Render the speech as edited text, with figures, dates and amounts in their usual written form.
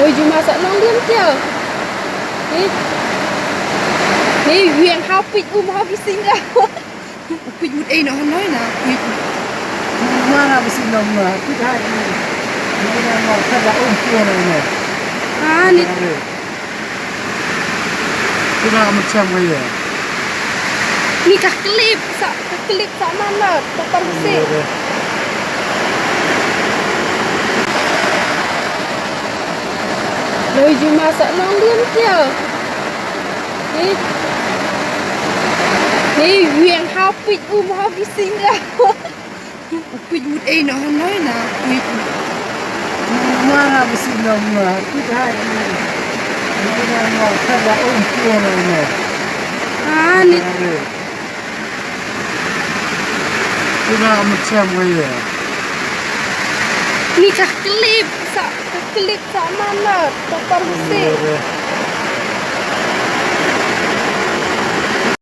Rồi chúng ta sẽ nông liên chưa? Nè huyền hao pít hao pít sinh ra. Pít một ấy nó nói là pít mà là xin đồng mà pít hai cái này mà thật là ôm kia này này. À nè. Cái nào 100 cái gì? Ni các klip sama lah tetap sih. Rồi chúng ta sẽ nông liên chưa? Nè huyền hao pít sinh ra. Pít một ấy nó nói là pít mà là xin đồng mà pít hai cái này mà thật là ôm kia này này. À nè. Cái nào 100 cái gì? Ni các klip sama lah tetap sih.